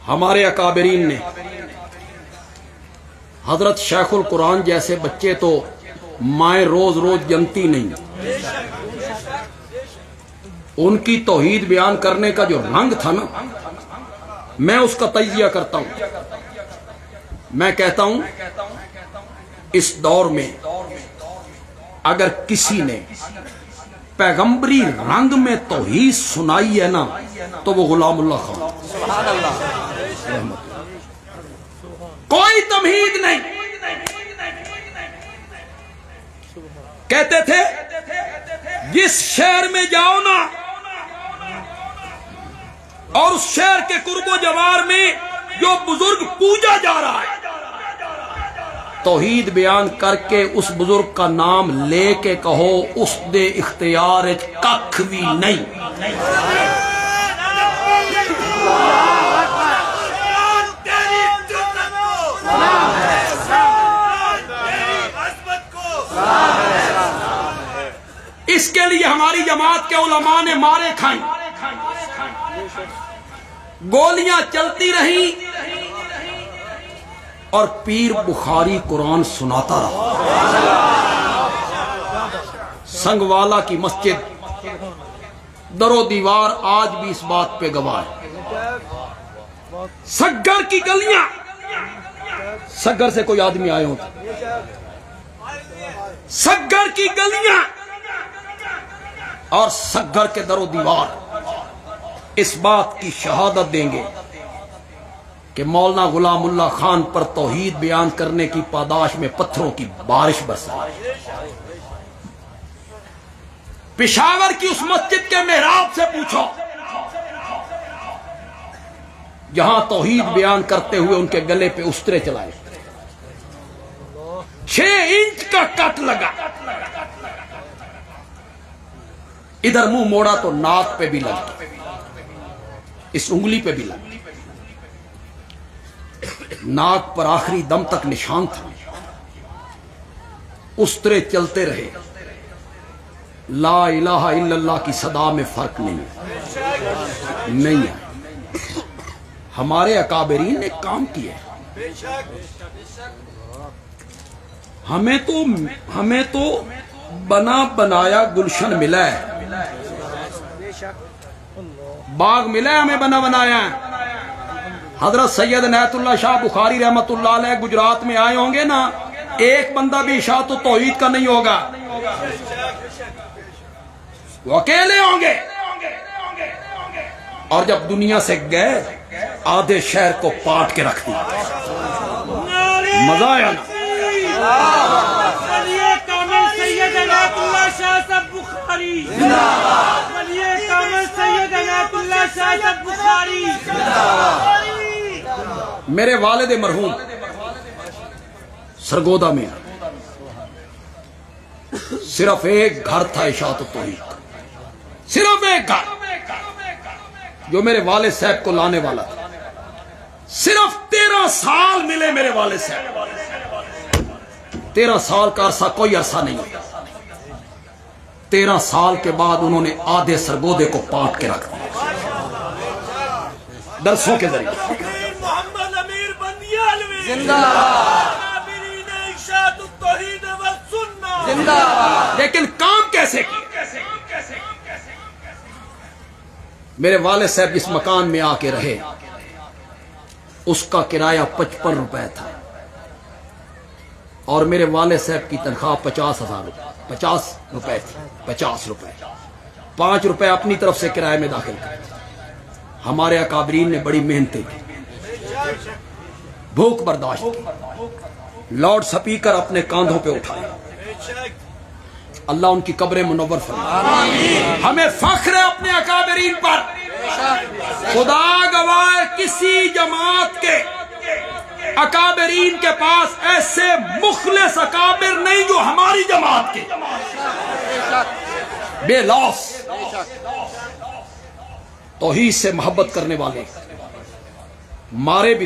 हमारे अकाबरीन ने हजरत शेखुल कुरान जैसे बच्चे तो माए रोज रोज जनती नहीं, उनकी तौहीद बयान करने का जो रंग था ना, मैं उसका तजिया करता हूं। मैं कहता हूं इस दौर में अगर किसी ने पैगंबरी रंग में तौहीद सुनाई है ना, तो वो गुलामुल्लाह खान। कोई तमहीद नहीं। कहते थे जिस शहर में जाओ ना और उस शहर के कुर्बो जवार में जो बुजुर्ग पूजा जा रहा है, तौहीद बयान करके उस बुजुर्ग का नाम लेके कहो उसदे इख्तियार कख भी नहीं। इसके लिए हमारी जमात के उलमा ने मारे खाई, गोलियां चलती रही और पीर बुखारी कुरान सुनाता रहा। संगवाला की मस्जिद दरो दीवार आज भी इस बात पे गवाह है। सग्गर की गलियां, सग्गर से कोई आदमी आए हो, सग्गर की गलियां और सग्गर के दरो दीवार इस बात की शहादत देंगे कि मौलाना गुलामुल्लाह खान पर तौहीद बयान करने की पादाश में पत्थरों की बारिश बरसा। पेशावर की उस मस्जिद के मेहराब से पूछो जहां तौहीद बयान करते हुए उनके गले पे उस्तरे चलाए, 6 इंच का कट लगा। इधर मुंह मोड़ा तो नाक पे भी लगा, इस उंगली पे भी लगा, नाक पर आखिरी दम तक निशान था। उस्तरे चलते रहे, ला इलाहा इल्लल्लाह की सदा में फर्क नहीं है। हमारे अकाबरीन ने काम किया। हमें तो बना बनाया गुलशन मिला है, बाग मिला है, हमें बना बनाया है। हजरत सैयद इनायतुल्लाह शाह बुखारी रहमतुल्लाह अलैह गुजरात में आए होंगे ना, एक बंदा भी इशाअत व तौहीद का नहीं होगा, वो अकेले होंगे। और जब दुनिया से गए आधे शहर को पाट के रख दिया। मजा आया ना? सैयद इनायतुल्लाह शाह साहब बुखारी जिंदाबाद, सैयद इनायतुल्लाह शाह साहब बुखारी जिंदाबाद। मेरे वालिद मरहूम सरगोदा में सिर्फ एक घर था इशाअत व तौहीद का, सिर्फ एक घर जो मेरे वालिद साहब को लाने वाला था। सिर्फ 13 साल मिले मेरे वालिद साहब। 13 साल का अरसा कोई अरसा नहीं होता। 13 साल के बाद उन्होंने आधे सरगोदे को पाट के रख दिया दरसों के जरिए। लेकिन काम कैसे किया? मेरे वाले साहब जिस मकान में आके रहे उसका किराया 55 रुपए था और मेरे वाले साहब की तनख्वाह 50 रुपए थी। 50 रुपए, 5 रुपए अपनी तरफ से किराए में दाखिल कर। हमारे अकाबरीन ने बड़ी मेहनत की, भूख बर्दाश्त की, लाउड स्पीकर अपने कांधों पे उठाए। अल्लाह उनकी कब्रें मुनव्वर फरमाए। हमें फख्र है अपने अकाबरीन पर। खुदा गवाह किसी जमात के अकाबरीन के पास ऐसे मुखलिस अकाबिर नहीं जो हमारी जमात के बेलौस तौहीद से मोहब्बत करने वाले मारे भी